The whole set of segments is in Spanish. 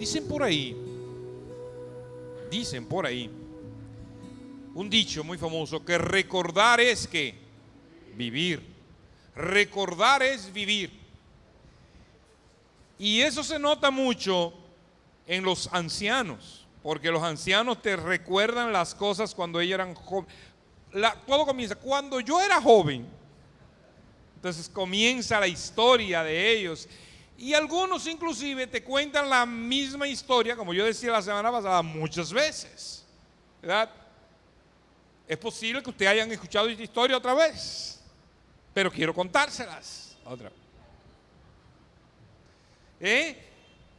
dicen por ahí, un dicho muy famoso, que recordar es que vivir. Recordar es vivir. Y eso se nota mucho en los ancianos, porque los ancianos te recuerdan las cosas cuando ellos eran jóvenes. Todo comienza cuando yo era joven. Entonces comienza la historia de ellos. Y algunos inclusive te cuentan la misma historia, como yo decía la semana pasada, muchas veces, ¿verdad? Es posible que ustedes hayan escuchado esta historia otra vez, pero quiero contárselas otra vez.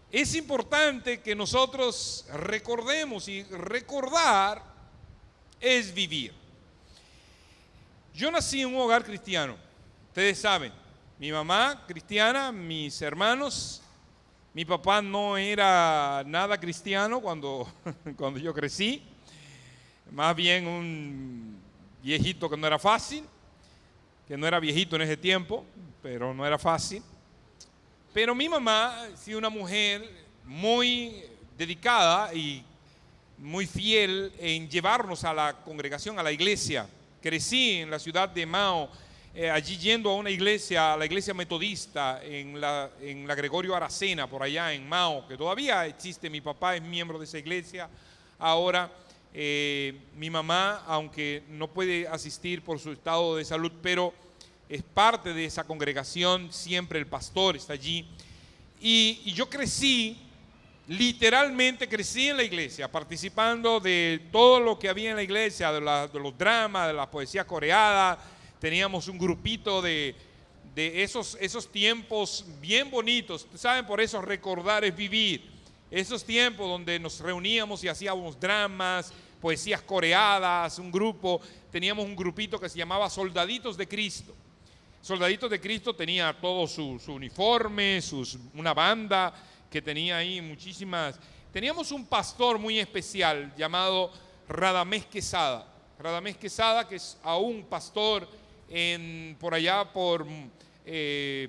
Es importante que nosotros recordemos, y recordar es vivir. Yo nací en un hogar cristiano, ustedes saben, mi mamá cristiana, mis hermanos, mi papá no era nada cristiano cuando yo crecí, más bien un viejito que no era fácil, que no era viejito en ese tiempo, pero no era fácil. Pero mi mamá, sí, una mujer muy dedicada y muy fiel en llevarnos a la congregación, a la iglesia. Crecí en la ciudad de Mao, allí yendo a una iglesia, a la iglesia metodista en la Gregorio Aracena, por allá en Mao, que todavía existe. Mi papá es miembro de esa iglesia ahora. Mi mamá, aunque no puede asistir por su estado de salud, pero es parte de esa congregación, siempre el pastor está allí. Y yo crecí, literalmente crecí en la iglesia, participando de todo lo que había en la iglesia, de los dramas, de las poesías coreadas. Teníamos un grupito de esos tiempos bien bonitos. ¿Saben? Por eso recordar es vivir. Esos tiempos donde nos reuníamos y hacíamos dramas, poesías coreadas, un grupo. Teníamos un grupito que se llamaba Soldaditos de Cristo. Soldaditos de Cristo tenía todo su uniforme, una banda que tenía ahí muchísimas. Teníamos un pastor muy especial llamado Radamés Quesada. Radamés Quesada, que es aún pastor por allá por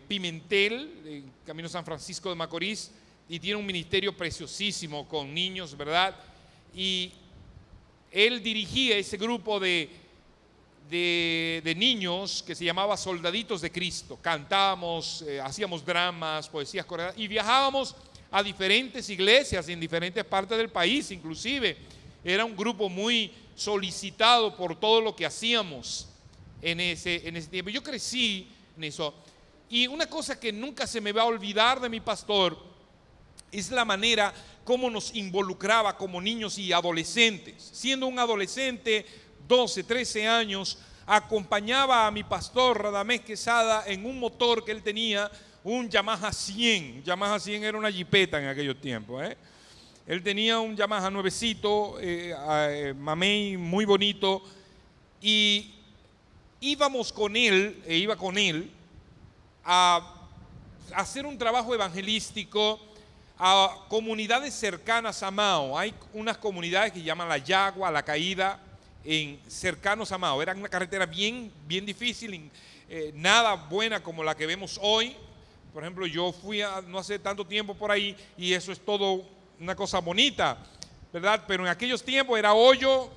Pimentel, camino San Francisco de Macorís, y tiene un ministerio preciosísimo con niños, ¿verdad? Y él dirigía ese grupo de niños que se llamaba Soldaditos de Cristo. Cantábamos, hacíamos dramas, poesías coreanas y viajábamos a diferentes iglesias en diferentes partes del país. Inclusive era un grupo muy solicitado por todo lo que hacíamos en ese tiempo. Yo crecí en eso, y una cosa que nunca se me va a olvidar de mi pastor es la manera como nos involucraba como niños y adolescentes. Siendo un adolescente, 12, 13 años, acompañaba a mi pastor Radamés Quesada en un motor que él tenía, un Yamaha 100. Yamaha 100 era una jipeta en aquellos tiempos. Él tenía un Yamaha nuevecito, mamey, muy bonito, y íbamos con él, iba con él a hacer un trabajo evangelístico a comunidades cercanas a Mao. Hay unas comunidades que llaman La Yagua, La Caída, cercanos a Mao. Era una carretera bien difícil, nada buena como la que vemos hoy. Por ejemplo, yo fui no hace tanto tiempo por ahí y eso es todo una cosa bonita, ¿verdad? Pero en aquellos tiempos era hoyo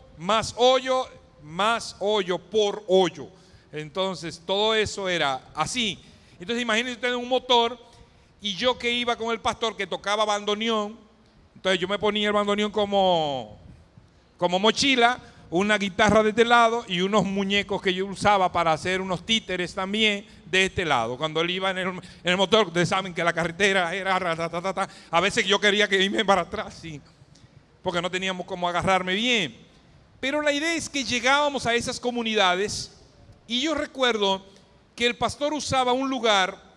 por hoyo. Entonces todo eso era así. Entonces imagínense ustedes un motor, y yo que iba con el pastor que tocaba bandoneón. Entonces yo me ponía el bandoneón como mochila, una guitarra de este lado y unos muñecos que yo usaba para hacer unos títeres también de este lado. Cuando él iba en el motor, ustedes saben que la carretera era a veces yo quería que irme para atrás, sí, porque no teníamos cómo agarrarme bien. Pero la idea es que llegábamos a esas comunidades, y yo recuerdo que el pastor usaba un lugar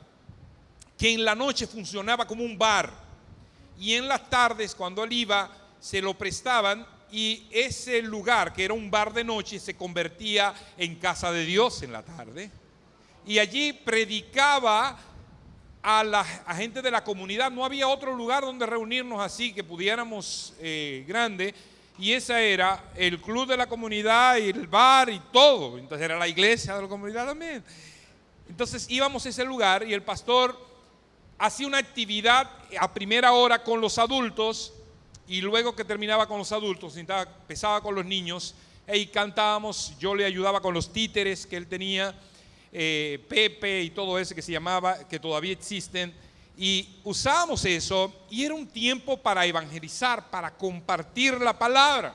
que en la noche funcionaba como un bar, y en las tardes cuando él iba se lo prestaban, y ese lugar que era un bar de noche se convertía en casa de Dios en la tarde, y allí predicaba a la gente de la comunidad. No había otro lugar donde reunirnos así que pudiéramos grande, y ese era el club de la comunidad y el bar y todo. Entonces era la iglesia de la comunidad también. Entonces íbamos a ese lugar y el pastor hacía una actividad a primera hora con los adultos y luego que terminaba con los adultos, empezaba con los niños y cantábamos. Yo le ayudaba con los títeres que él tenía, Pepe y todo eso que se llamaba, que todavía existen, y usábamos eso y era un tiempo para evangelizar, para compartir la palabra.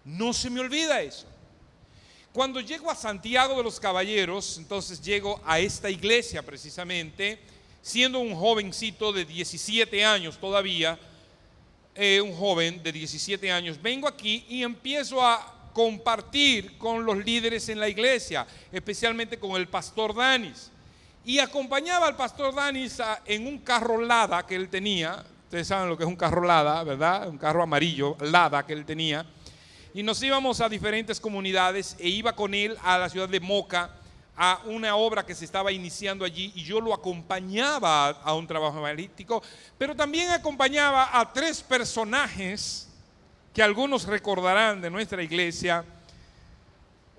No se me olvida eso. Cuando llego a Santiago de los Caballeros, entonces llego a esta iglesia precisamente, siendo un jovencito de 17 años todavía, un joven de 17 años, vengo aquí y empiezo a compartir con los líderes en la iglesia, especialmente con el pastor Danis. Y acompañaba al pastor Danis en un carro Lada que él tenía. Ustedes saben lo que es un carro Lada, ¿verdad? Un carro amarillo Lada que él tenía. Y nos íbamos a diferentes comunidades e iba con él a la ciudad de Moca a una obra que se estaba iniciando allí y yo lo acompañaba a un trabajo evangelístico, pero también acompañaba a 3 personajes que algunos recordarán de nuestra iglesia.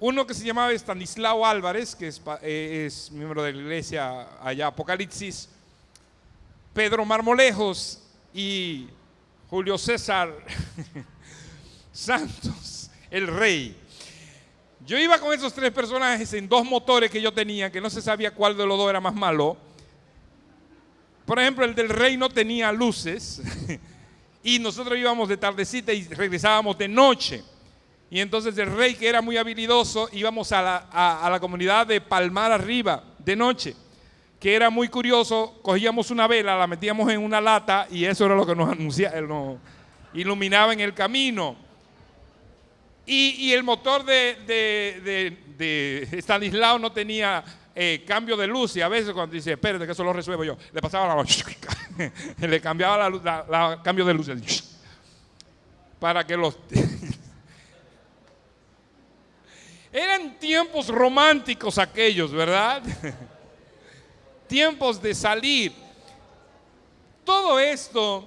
Uno que se llamaba Estanislao Álvarez, que es miembro de la iglesia allá Apocalipsis, Pedro Marmolejos y Julio César Santos, el rey. Yo iba con esos 3 personajes en 2 motores que yo tenía, que no se sabía cuál de los 2 era más malo. Por ejemplo, el del rey no tenía luces y nosotros íbamos de tardecita y regresábamos de noche. Y entonces el rey, que era muy habilidoso, íbamos a la comunidad de Palmar Arriba de noche, que era muy curioso. Cogíamos una vela, la metíamos en una lata y eso era lo que nos iluminaba en el camino. Y el motor de Estanislao no tenía cambio de luz, y a veces cuando dice, espérate que eso lo resuelvo yo, le pasaba le cambiaba la cambio de luz para que los eran tiempos románticos aquellos, ¿verdad? Tiempos de salir. Todo esto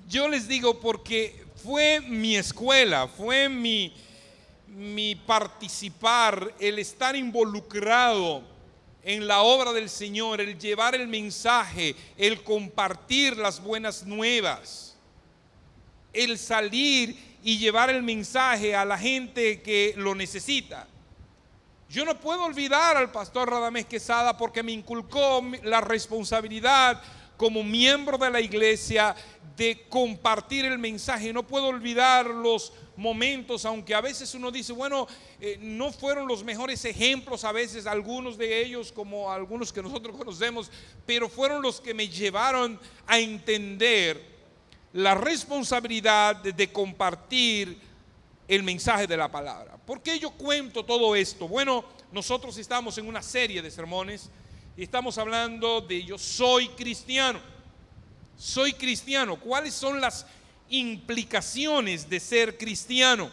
yo les digo porque fue mi escuela, fue mi participar, el estar involucrado en la obra del Señor, el llevar el mensaje, el compartir las buenas nuevas, el salir y llevar el mensaje a la gente que lo necesita. Yo no puedo olvidar al pastor Radamés Quesada porque me inculcó la responsabilidad como miembro de la iglesia de compartir el mensaje. No puedo olvidar los momentos, aunque a veces uno dice, bueno, no fueron los mejores ejemplos, a veces algunos de ellos, como algunos que nosotros conocemos, pero fueron los que me llevaron a entender la responsabilidad de compartir el mensaje de la palabra. ¿Por qué yo cuento todo esto? Bueno, nosotros estamos en una serie de sermones y estamos hablando de yo soy cristiano. Soy cristiano. ¿Cuáles son las implicaciones de ser cristiano?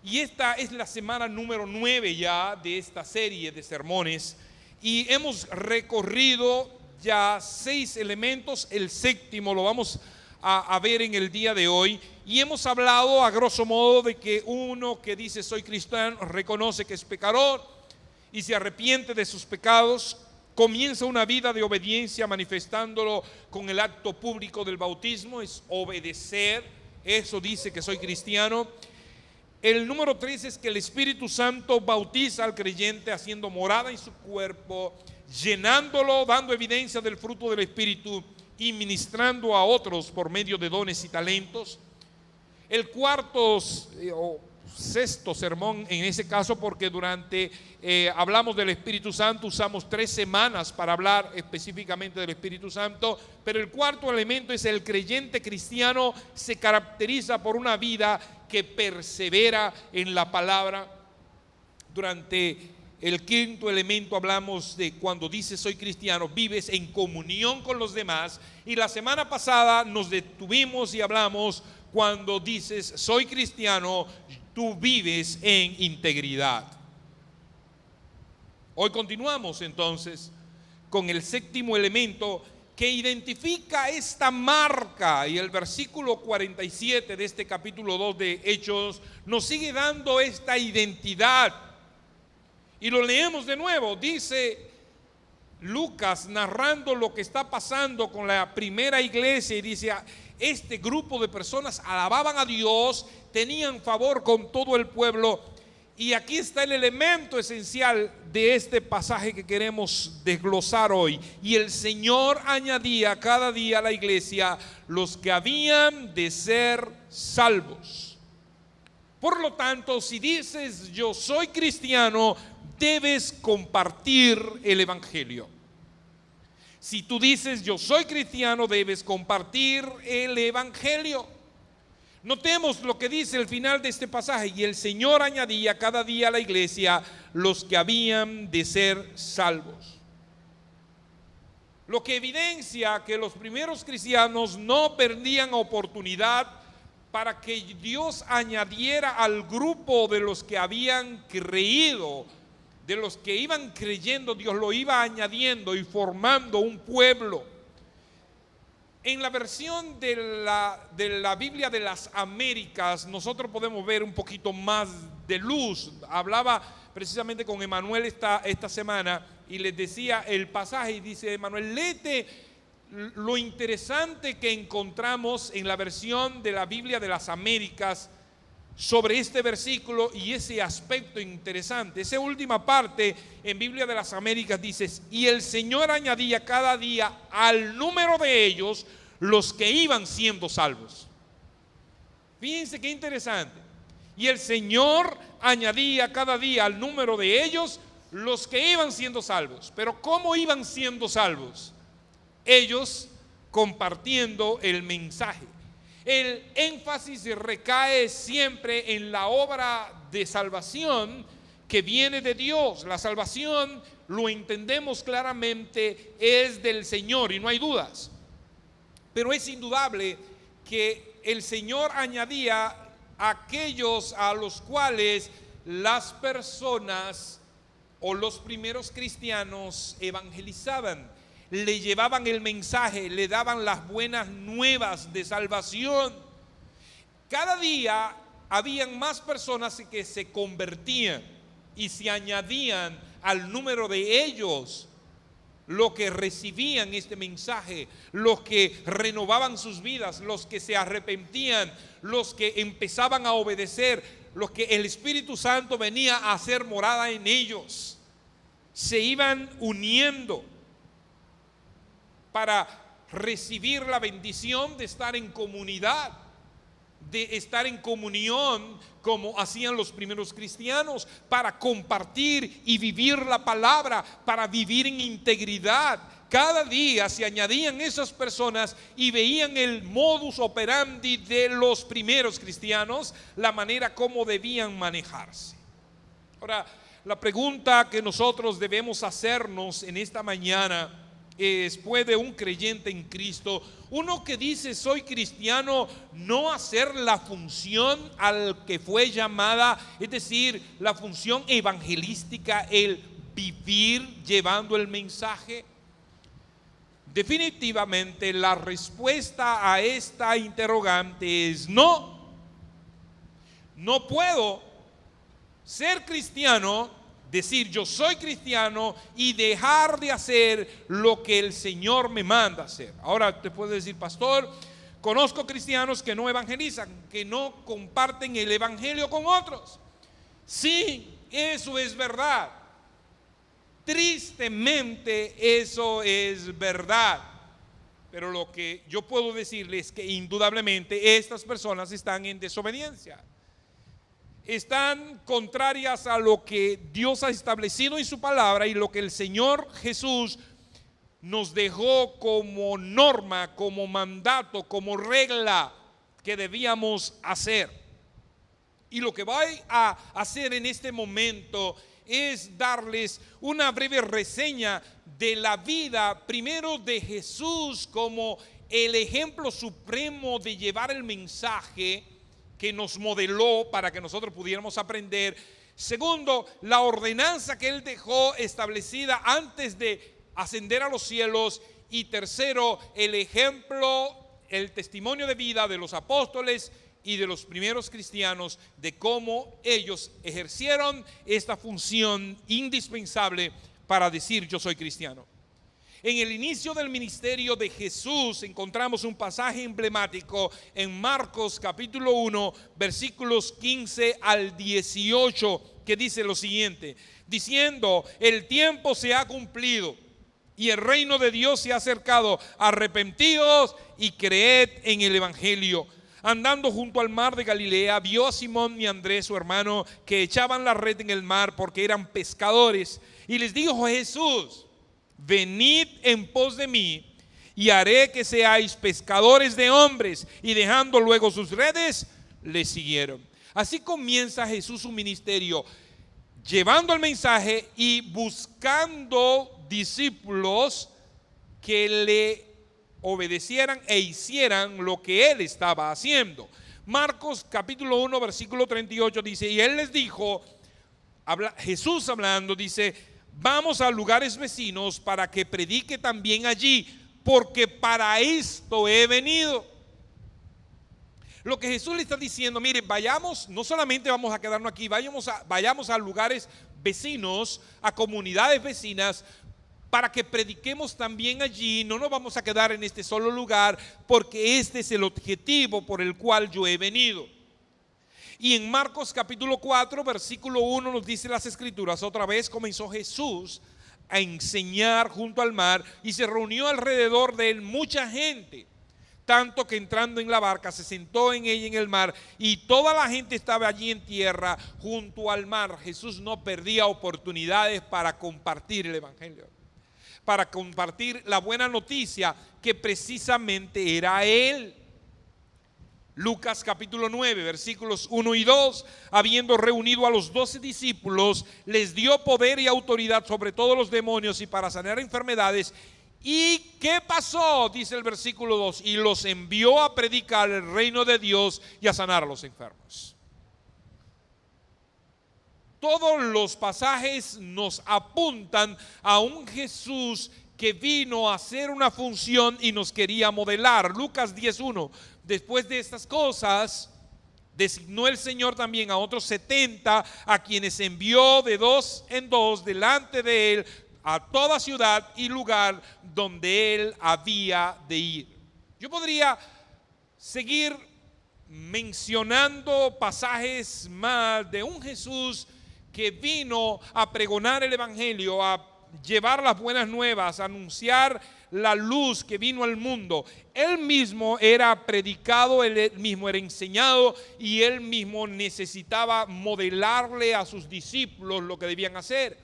Y esta es la semana número 9 ya de esta serie de sermones y hemos recorrido ya 6 elementos. El 7º lo vamos a ver en el día de hoy, y hemos hablado a grosso modo de que uno que dice soy cristiano reconoce que es pecador y se arrepiente de sus pecados, comienza una vida de obediencia manifestándolo con el acto público del bautismo, es obedecer, eso dice que soy cristiano. El número 3 es que el Espíritu Santo bautiza al creyente haciendo morada en su cuerpo, llenándolo, dando evidencia del fruto del Espíritu y ministrando a otros por medio de dones y talentos. El 4º o 6º sermón en ese caso, porque durante hablamos del Espíritu Santo, usamos 3 semanas para hablar específicamente del Espíritu Santo, pero el 4º elemento es el creyente cristiano se caracteriza por una vida que persevera en la palabra. Durante el 5º elemento hablamos de cuando dices soy cristiano, vives en comunión con los demás, y la semana pasada nos detuvimos y hablamos cuando dices soy cristiano, tú vives en integridad. Hoy continuamos entonces con el 7º elemento que identifica esta marca, y el versículo 47 de este capítulo 2 de Hechos nos sigue dando esta identidad. Y lo leemos de nuevo, dice: Lucas narrando lo que está pasando con la primera iglesia y dice, este grupo de personas alababan a Dios, tenían favor con todo el pueblo. Y aquí está el elemento esencial de este pasaje que queremos desglosar hoy. Y el Señor añadía cada día a la iglesia los que habían de ser salvos. Por lo tanto, si dices yo soy cristiano, debes compartir el evangelio. Si tú dices yo soy cristiano, debes compartir el evangelio. Notemos lo que dice el final de este pasaje. Y el Señor añadía cada día a la iglesia los que habían de ser salvos. Lo que evidencia que los primeros cristianos no perdían oportunidad para que Dios añadiera al grupo de los que habían creído, de los que iban creyendo. Dios lo iba añadiendo y formando un pueblo. En la versión de la Biblia de las Américas, nosotros podemos ver un poquito más de luz. Hablaba precisamente con Emanuel esta semana y les decía el pasaje, y dice Emanuel, léete lo interesante que encontramos en la versión de la Biblia de las Américas sobre este versículo y ese aspecto interesante. Esa última parte en Biblia de las Américas dice: y el Señor añadía cada día al número de ellos los que iban siendo salvos. Fíjense qué interesante. Y el Señor añadía cada día al número de ellos los que iban siendo salvos. Pero ¿cómo iban siendo salvos? Ellos compartiendo el mensaje. El énfasis recae siempre en la obra de salvación que viene de Dios. La salvación, lo entendemos claramente, es del Señor y no hay dudas. Pero es indudable que el Señor añadía aquellos a los cuales las personas o los primeros cristianos evangelizaban, le llevaban el mensaje, le daban las buenas nuevas de salvación. Cada día habían más personas que se convertían y se añadían al número de ellos los que recibían este mensaje, los que renovaban sus vidas, los que se arrepentían, los que empezaban a obedecer, los que el Espíritu Santo venía a hacer morada en ellos. Se iban uniendo para recibir la bendición de estar en comunidad, de estar en comunión como hacían los primeros cristianos, para compartir y vivir la palabra, para vivir en integridad. Cada día se añadían esas personas y veían el modus operandi de los primeros cristianos, la manera como debían manejarse. Ahora, la pregunta que nosotros debemos hacernos en esta mañana es: ¿puede un creyente en Cristo, uno que dice soy cristiano, no hacer la función al que fue llamada, es decir, la función evangelística, el vivir llevando el mensaje? Definitivamente la respuesta a esta interrogante es no. No puedo ser cristiano, decir yo soy cristiano y dejar de hacer lo que el Señor me manda hacer. Ahora te puedo decir: pastor, conozco cristianos que no evangelizan, que no comparten el evangelio con otros. Sí, eso es verdad. Tristemente eso es verdad. Pero lo que yo puedo decirles es que indudablemente estas personas están en desobediencia. Están contrarias a lo que Dios ha establecido en su palabra y lo que el Señor Jesús nos dejó como norma, como mandato, como regla que debíamos hacer. Y lo que voy a hacer en este momento es darles una breve reseña de la vida, primero de Jesús como el ejemplo supremo de llevar el mensaje que nos modeló para que nosotros pudiéramos aprender. Segundo, la ordenanza que Él dejó establecida antes de ascender a los cielos. Y tercero, el ejemplo, el testimonio de vida de los apóstoles y de los primeros cristianos, de cómo ellos ejercieron esta función indispensable para decir yo soy cristiano. En el inicio del ministerio de Jesús encontramos un pasaje emblemático en Marcos capítulo 1, versículos 15 al 18, que dice lo siguiente, diciendo: el tiempo se ha cumplido y el reino de Dios se ha acercado, arrepentíos y creed en el evangelio. Andando junto al mar de Galilea, vio a Simón y Andrés, su hermano, que echaban la red en el mar porque eran pescadores, y les dijo Jesús: venid en pos de mí y haré que seáis pescadores de hombres. Y dejando luego sus redes, le siguieron. Así comienza Jesús su ministerio, llevando el mensaje y buscando discípulos que le obedecieran e hicieran lo que él estaba haciendo. Marcos capítulo 1 versículo 38 dice: y él les dijo, Jesús hablando, dice: vamos a lugares vecinos para que predique también allí, porque para esto he venido. Lo que Jesús le está diciendo: miren, vayamos, no solamente vamos a quedarnos aquí, vayamos a lugares vecinos, a comunidades vecinas, para que prediquemos también allí. No nos vamos a quedar en este solo lugar, porque este es el objetivo por el cual yo he venido. Y en Marcos capítulo 4 versículo 1 nos dice las escrituras: otra vez comenzó Jesús a enseñar junto al mar, y se reunió alrededor de él mucha gente, tanto que entrando en la barca se sentó en ella en el mar, y toda la gente estaba allí en tierra junto al mar. Jesús no perdía oportunidades para compartir el evangelio, para compartir la buena noticia que precisamente era él. Lucas capítulo 9 versículos 1 y 2, habiendo reunido a los 12 discípulos, les dio poder y autoridad sobre todos los demonios y para sanar enfermedades. ¿Y qué pasó? Dice el versículo 2: y los envió a predicar el reino de Dios y a sanar a los enfermos. Todos los pasajes nos apuntan a un Jesús que vino a hacer una función y nos quería modelar. Lucas 10:1: después de estas cosas, designó el Señor también a otros 70, a quienes envió de dos en dos delante de él a toda ciudad y lugar donde él había de ir. Yo podría seguir mencionando pasajes más de un Jesús que vino a pregonar el evangelio, a llevar las buenas nuevas, a anunciar la luz que vino al mundo. Él mismo era predicado, él mismo era enseñado, y él mismo necesitaba modelarle a sus discípulos lo que debían hacer.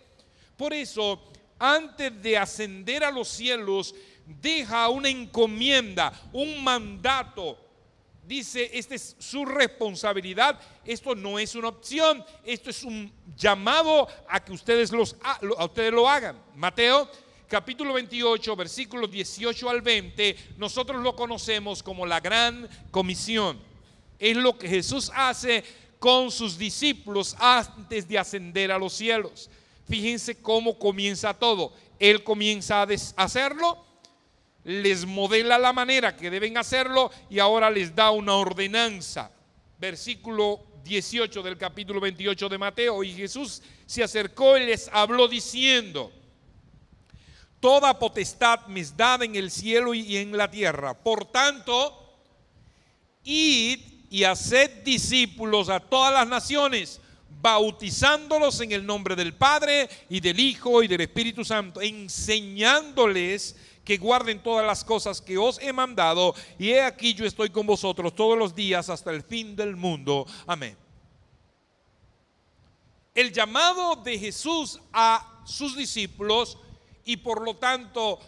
Por eso, antes de ascender a los cielos, deja una encomienda, un mandato. Dice, esta es su responsabilidad, esto no es una opción, esto es un llamado a que ustedes lo hagan. Mateo capítulo 28, versículos 18 al 20, nosotros lo conocemos como la Gran Comisión. Es lo que Jesús hace con sus discípulos antes de ascender a los cielos. Fíjense cómo comienza todo. Él comienza a hacerlo, les modela la manera que deben hacerlo y ahora les da una ordenanza. Versículo 18 del capítulo 28 de Mateo: y Jesús se acercó y les habló diciendo: toda potestad me es dada en el cielo y en la tierra. Por tanto, id y haced discípulos a todas las naciones, bautizándolos en el nombre del Padre y del Hijo y del Espíritu Santo, enseñándoles que guarden todas las cosas que os he mandado, y he aquí yo estoy con vosotros todos los días hasta el fin del mundo. Amén. El llamado de Jesús a sus discípulos, y por lo tanto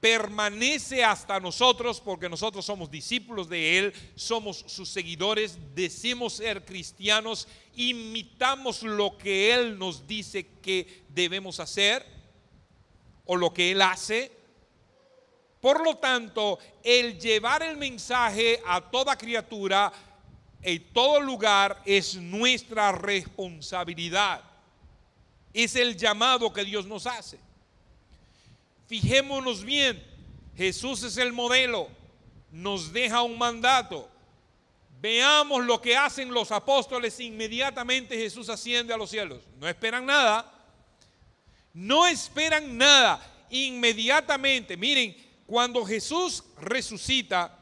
permanece hasta nosotros, porque nosotros somos discípulos de él, somos sus seguidores, decimos ser cristianos, imitamos lo que él nos dice que debemos hacer o lo que él hace. Por lo tanto, el llevar el mensaje a toda criatura, en todo lugar, es nuestra responsabilidad. Es el llamado que Dios nos hace. Fijémonos bien, Jesús es el modelo, nos deja un mandato. Veamos lo que hacen los apóstoles. Inmediatamente Jesús asciende a los cielos. No esperan nada. No esperan nada. inmediatamente. Miren, cuando Jesús resucita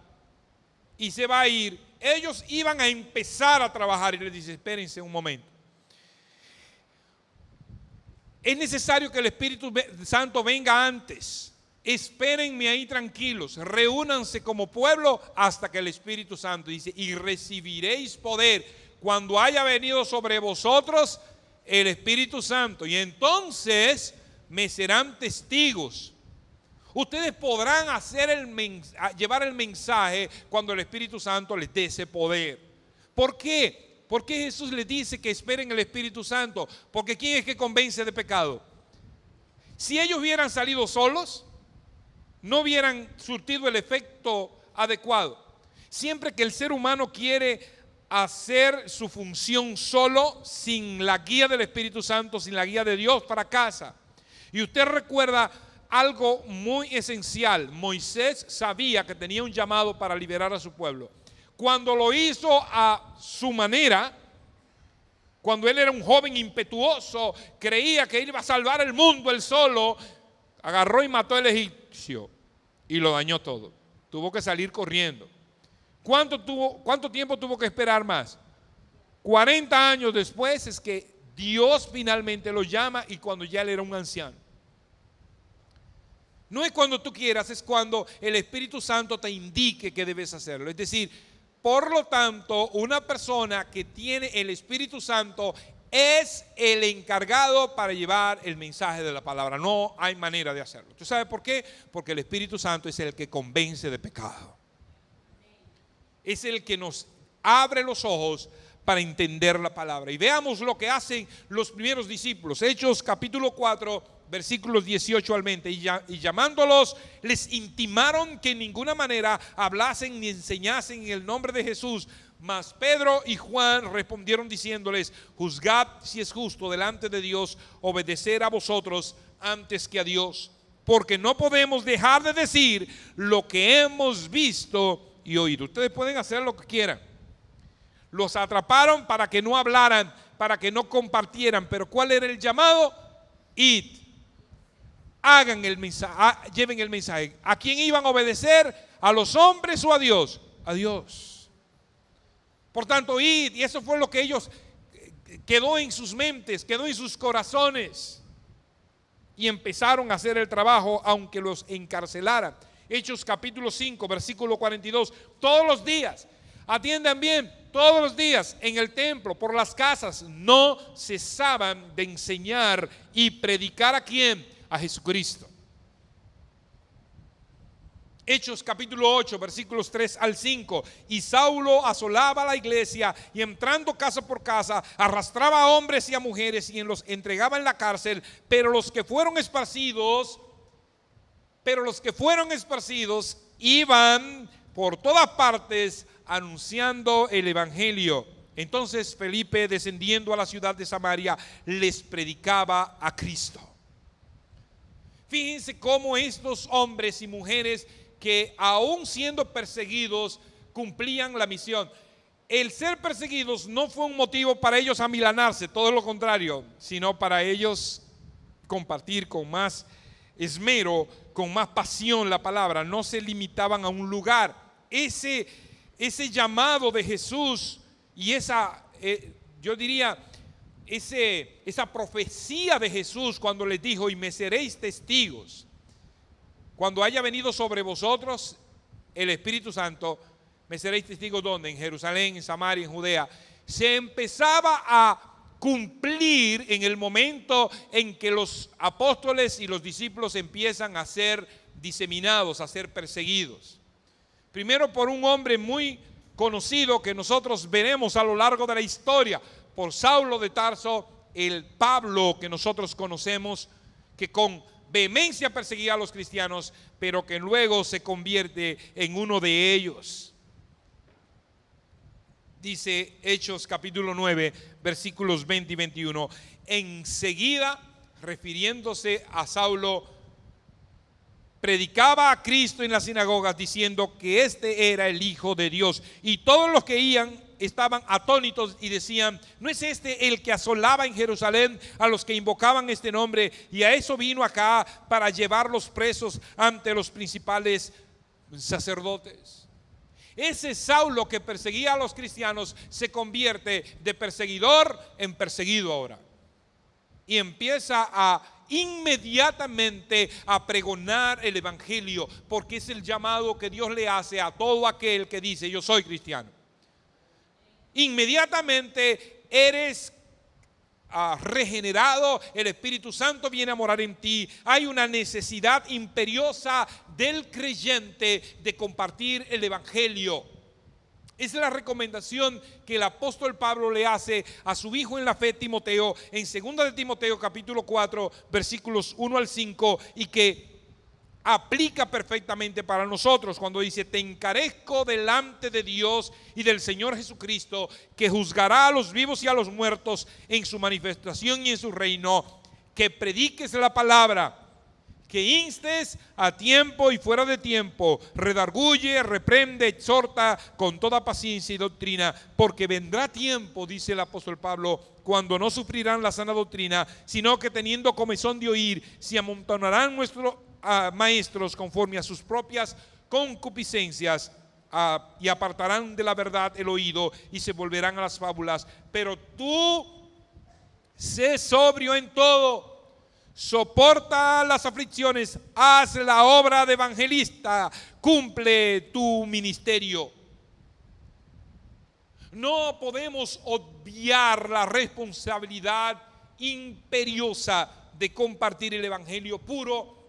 y se va a ir, ellos iban a empezar a trabajar y les dice, espérense un momento. Es necesario que el Espíritu Santo venga antes. Espérenme ahí tranquilos, reúnanse como pueblo hasta que el Espíritu Santo dice, y recibiréis poder cuando haya venido sobre vosotros el Espíritu Santo, y entonces me serán testigos. Ustedes podrán llevar el mensaje cuando el Espíritu Santo les dé ese poder. ¿Por qué? ¿Por qué Jesús les dice que esperen el Espíritu Santo? Porque ¿quién es que convence de pecado? Si ellos hubieran salido solos, no hubieran surtido el efecto adecuado. Siempre que el ser humano quiere hacer su función solo, sin la guía del Espíritu Santo, sin la guía de Dios, fracasa. Y usted recuerda algo muy esencial. Moisés sabía que tenía un llamado para liberar a su pueblo. Cuando lo hizo a su manera, cuando él era un joven impetuoso, creía que él iba a salvar el mundo él solo, agarró y mató al egipcio y lo dañó todo. Tuvo que salir corriendo. ¿Cuánto tiempo tuvo que esperar más? 40 años después es que Dios finalmente lo llama, y cuando ya él era un anciano. No es cuando tú quieras, es cuando el Espíritu Santo te indique que debes hacerlo. Es decir, por lo tanto, una persona que tiene el Espíritu Santo es el encargado para llevar el mensaje de la palabra. No hay manera de hacerlo. ¿Tú sabes por qué? Porque el Espíritu Santo es el que convence de pecado. Es el que nos abre los ojos para entender la palabra. Y veamos lo que hacen los primeros discípulos. Hechos capítulo 4, versículos 18 al 20. Y llamándolos, les intimaron que en ninguna manera hablasen ni enseñasen en el nombre de Jesús. Mas Pedro y Juan respondieron diciéndoles, juzgad si es justo delante de Dios obedecer a vosotros antes que a Dios, porque no podemos dejar de decir lo que hemos visto y oído. Ustedes pueden hacer lo que quieran. Los atraparon para que no hablaran, para que no compartieran, pero ¿cuál era el llamado? Id, hagan el mensaje, lleven el mensaje. ¿A quién iban a obedecer? ¿A los hombres o a Dios? A Dios. Por tanto, id, y eso fue lo que ellos quedó en sus mentes, quedó en sus corazones, y empezaron a hacer el trabajo aunque los encarcelaran. Hechos capítulo 5, versículo 42. Todos los días, atiendan bien, todos los días en el templo, por las casas, no cesaban de enseñar y predicar. ¿A quién? A Jesucristo. Hechos capítulo 8, versículos 3 al 5. Y Saulo asolaba la iglesia, y entrando casa por casa, arrastraba a hombres y a mujeres y los entregaba en la cárcel. Pero los que fueron esparcidos iban por todas partes anunciando el evangelio. Entonces Felipe, descendiendo a la ciudad de Samaria, les predicaba a Cristo. Fíjense cómo estos hombres y mujeres, que aún siendo perseguidos, cumplían la misión. El ser perseguidos no fue un motivo para ellos amilanarse, todo lo contrario, sino para ellos compartir con más esmero, con más pasión la palabra. No se limitaban a un lugar. Ese llamado de Jesús y esa profecía de Jesús cuando les dijo, y me seréis testigos cuando haya venido sobre vosotros el Espíritu Santo, me seréis testigos. ¿Dónde? En Jerusalén, en Samaria, en Judea. Se empezaba a cumplir en el momento en que los apóstoles y los discípulos empiezan a ser diseminados, a ser perseguidos. Primero por un hombre muy conocido que nosotros veremos a lo largo de la historia, por Saulo de Tarso, el Pablo que nosotros conocemos, que con vehemencia perseguía a los cristianos, pero que luego se convierte en uno de ellos. Dice Hechos capítulo 9, versículos 20 y 21. Enseguida, refiriéndose a Saulo, predicaba a Cristo en las sinagogas, diciendo que este era el Hijo de Dios. Y todos los que estaban atónitos y decían: ¿no es este el que asolaba en Jerusalén a los que invocaban este nombre? Y a eso vino acá, para llevarlos presos ante los principales sacerdotes. Ese Saulo que perseguía a los cristianos se convierte de perseguidor en perseguido ahora, y empieza a inmediatamente a pregonar el evangelio, porque es el llamado que Dios le hace a todo aquel que dice: yo soy cristiano. Inmediatamente eres regenerado, el Espíritu Santo viene a morar en ti. Hay una necesidad imperiosa del creyente de compartir el evangelio. Esa es la recomendación que el apóstol Pablo le hace a su hijo en la fe, Timoteo, en 2 de Timoteo capítulo 4 versículos 1 al 5, y que aplica perfectamente para nosotros cuando dice: te encarezco delante de Dios y del Señor Jesucristo, que juzgará a los vivos y a los muertos en su manifestación y en su reino, que prediques la palabra, que instes a tiempo y fuera de tiempo, redarguye, reprende, exhorta con toda paciencia y doctrina, porque vendrá tiempo, dice el apóstol Pablo, cuando no sufrirán la sana doctrina, sino que teniendo comezón de oír, se amontonarán nuestros maestros conforme a sus propias concupiscencias, y apartarán de la verdad el oído y se volverán a las fábulas. Pero tú sé sobrio en todo, soporta las aflicciones, haz la obra de evangelista, cumple tu ministerio. No podemos obviar la responsabilidad imperiosa de compartir el evangelio puro,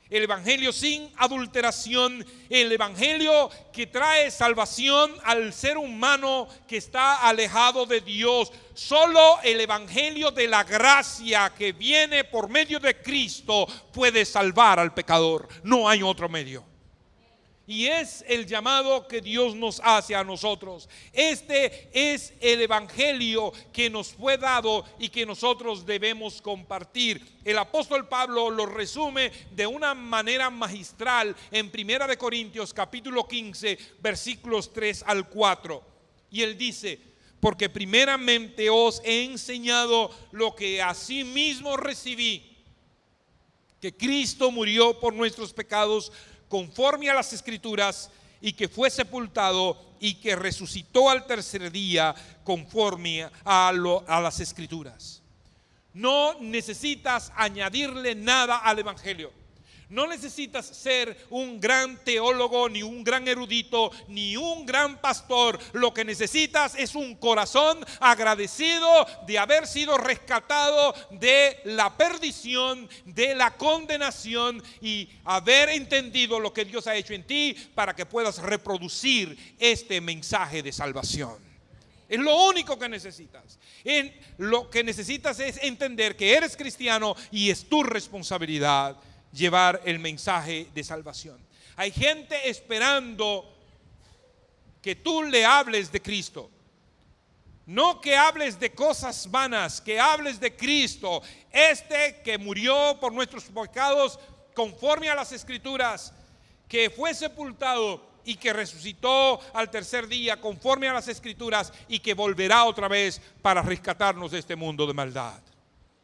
el evangelio sin adulteración, el evangelio que trae salvación al ser humano que está alejado de Dios. Solo el evangelio de la gracia que viene por medio de Cristo puede salvar al pecador. No hay otro medio. Y es el llamado que Dios nos hace a nosotros. Este es el evangelio que nos fue dado y que nosotros debemos compartir. El apóstol Pablo lo resume de una manera magistral en 1 Corintios capítulo 15 versículos 3 al 4. Y él dice: porque primeramente os he enseñado lo que asimismo recibí, que Cristo murió por nuestros pecados conforme a las Escrituras, y que fue sepultado y que resucitó al tercer día conforme a las Escrituras. No necesitas añadirle nada al evangelio. No necesitas ser un gran teólogo, ni un gran erudito, ni un gran pastor. Lo que necesitas es un corazón agradecido de haber sido rescatado de la perdición, de la condenación, y haber entendido lo que Dios ha hecho en ti para que puedas reproducir este mensaje de salvación. Es lo único que necesitas. Lo que necesitas es entender que eres cristiano y es tu responsabilidad llevar el mensaje de salvación. Hay gente esperando que tú le hables de Cristo. No que hables de cosas vanas, que hables de Cristo, este que murió por nuestros pecados conforme a las Escrituras, que fue sepultado y que resucitó al tercer día conforme a las Escrituras, y que volverá otra vez para rescatarnos de este mundo de maldad.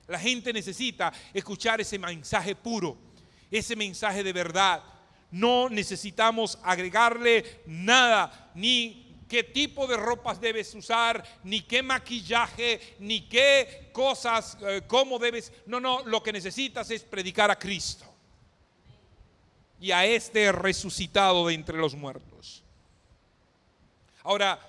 La gente necesita escuchar ese mensaje puro, ese mensaje de verdad. No necesitamos agregarle nada, ni qué tipo de ropas debes usar, ni qué maquillaje, ni qué cosas, cómo debes. No, lo que necesitas es predicar a Cristo y a este resucitado de entre los muertos. Ahora,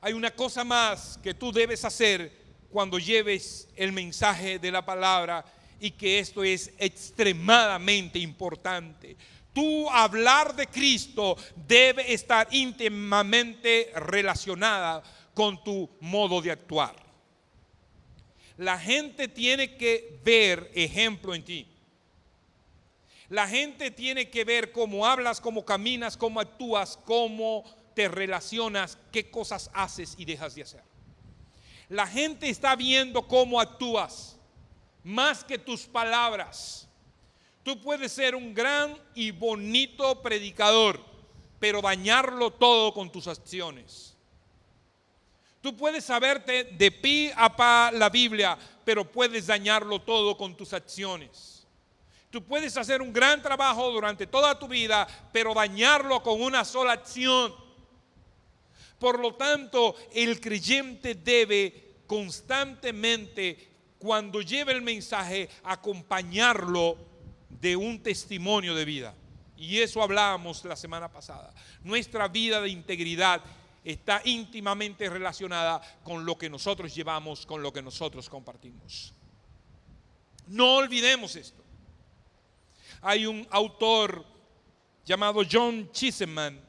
hay una cosa más que tú debes hacer cuando lleves el mensaje de la palabra, y que esto es extremadamente importante. Tu hablar de Cristo debe estar íntimamente relacionada con tu modo de actuar. La gente tiene que ver ejemplo en ti. La gente tiene que ver cómo hablas, cómo caminas, cómo actúas, cómo te relacionas, qué cosas haces y dejas de hacer. La gente está viendo cómo actúas más que tus palabras. Tú puedes ser un gran y bonito predicador, pero dañarlo todo con tus acciones. Tú puedes saberte de pi a pa la Biblia, pero puedes dañarlo todo con tus acciones. Tú puedes hacer un gran trabajo durante toda tu vida, pero dañarlo con una sola acción. Por lo tanto, el creyente debe constantemente, cuando lleve el mensaje, acompañarlo de un testimonio de vida. Y eso hablábamos la semana pasada. Nuestra vida de integridad está íntimamente relacionada con lo que nosotros llevamos, con lo que nosotros compartimos. No olvidemos esto. Hay un autor llamado John Chisenman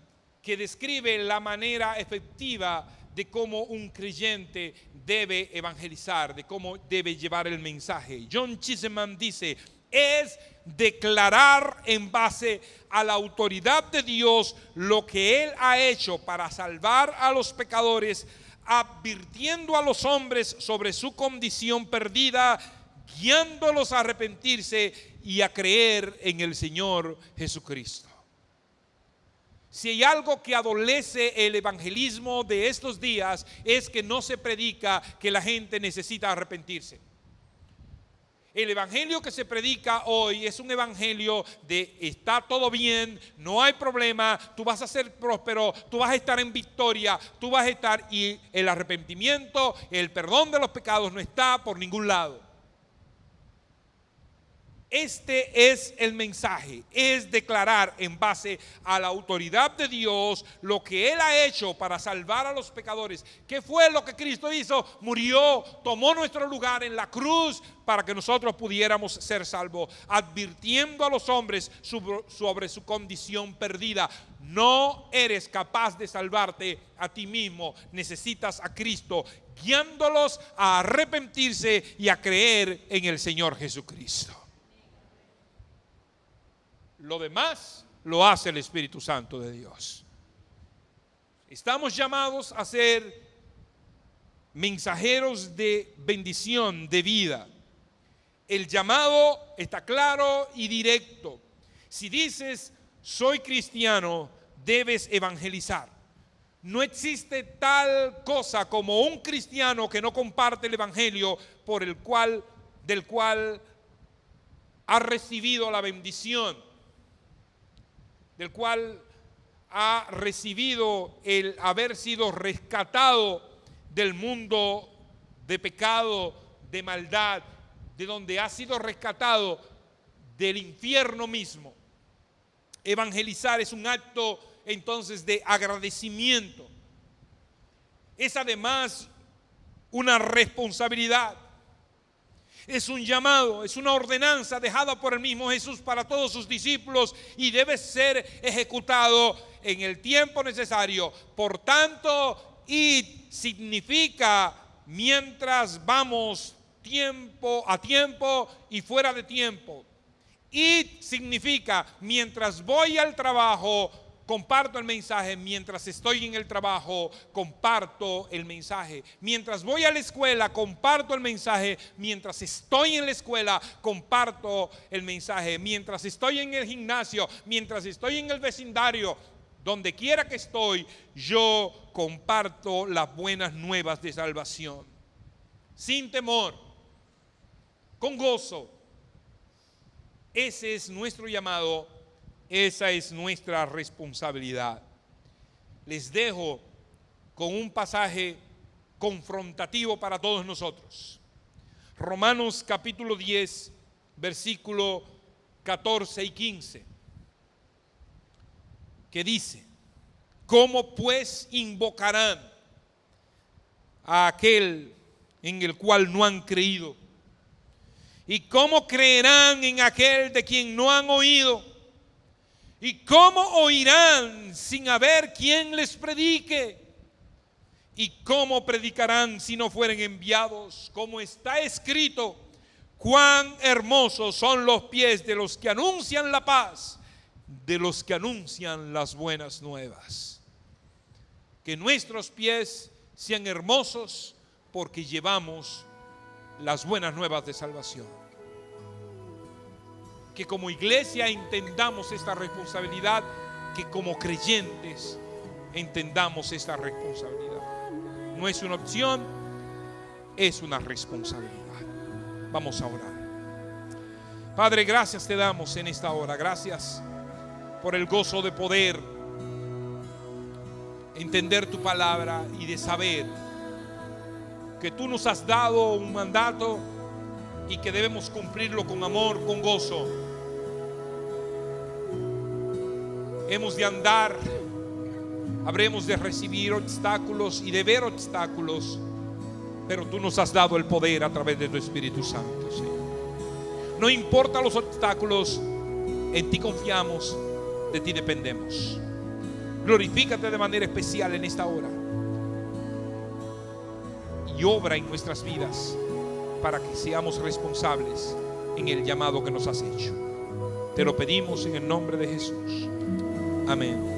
que describe la manera efectiva de cómo un creyente debe evangelizar, de cómo debe llevar el mensaje. John Chisenman dice: es declarar en base a la autoridad de Dios lo que Él ha hecho para salvar a los pecadores, advirtiendo a los hombres sobre su condición perdida, guiándolos a arrepentirse y a creer en el Señor Jesucristo. Si hay algo que adolece el evangelismo de estos días, es que no se predica que la gente necesita arrepentirse. El evangelio que se predica hoy es un evangelio de está todo bien, no hay problema, tú vas a ser próspero, tú vas a estar en victoria, tú vas a estar, y el arrepentimiento, el perdón de los pecados no está por ningún lado. Este es el mensaje, es declarar en base a la autoridad de Dios lo que Él ha hecho para salvar a los pecadores. ¿Qué fue lo que Cristo hizo? Murió, tomó nuestro lugar en la cruz para que nosotros pudiéramos ser salvos, advirtiendo a los hombres sobre su condición perdida. No eres capaz de salvarte a ti mismo, necesitas a Cristo, guiándolos a arrepentirse y a creer en el Señor Jesucristo. Lo demás lo hace el Espíritu Santo de Dios. Estamos llamados a ser mensajeros de bendición, de vida. El llamado está claro y directo. Si dices, soy cristiano, debes evangelizar. No existe tal cosa como un cristiano que no comparte el evangelio del cual ha recibido la bendición, del cual ha recibido el haber sido rescatado del mundo de pecado, de maldad, de donde ha sido rescatado del infierno mismo. Evangelizar es un acto entonces de agradecimiento. Es además una responsabilidad. Es un llamado, es una ordenanza dejada por el mismo Jesús para todos sus discípulos y debe ser ejecutado en el tiempo necesario. Por tanto, id significa mientras vamos tiempo a tiempo y fuera de tiempo. Id significa mientras voy al trabajo, comparto el mensaje. Mientras estoy en el trabajo, comparto el mensaje. Mientras voy a la escuela, comparto el mensaje. Mientras estoy en la escuela, comparto el mensaje. Mientras estoy en el gimnasio, mientras estoy en el vecindario, donde quiera que estoy, yo comparto las buenas nuevas de salvación. Sin temor, con gozo. Ese es nuestro llamado. Esa es nuestra responsabilidad. Les dejo con un pasaje confrontativo para todos nosotros. Romanos capítulo 10, versículo 14 y 15, que dice: ¿cómo pues invocarán a aquel en el cual no han creído? ¿Y cómo creerán en aquel de quien no han oído? ¿Y cómo oirán sin haber quien les predique? ¿Y cómo predicarán si no fueren enviados? Como está escrito: cuán hermosos son los pies de los que anuncian la paz, de los que anuncian las buenas nuevas. Que nuestros pies sean hermosos porque llevamos las buenas nuevas de salvación. Que como iglesia entendamos esta responsabilidad, que como creyentes entendamos esta responsabilidad. No es una opción, es una responsabilidad. Vamos a orar. Padre, gracias te damos en esta hora. Gracias por el gozo de poder entender tu palabra y de saber que tú nos has dado un mandato y que debemos cumplirlo con amor, con gozo. Hemos de andar, habremos de recibir obstáculos y de ver obstáculos, pero tú nos has dado el poder a través de tu Espíritu Santo, Señor. No importa los obstáculos, en ti confiamos, de ti dependemos. Glorifícate de manera especial en esta hora y obra en nuestras vidas para que seamos responsables en el llamado que nos has hecho. Te lo pedimos en el nombre de Jesús. Amén.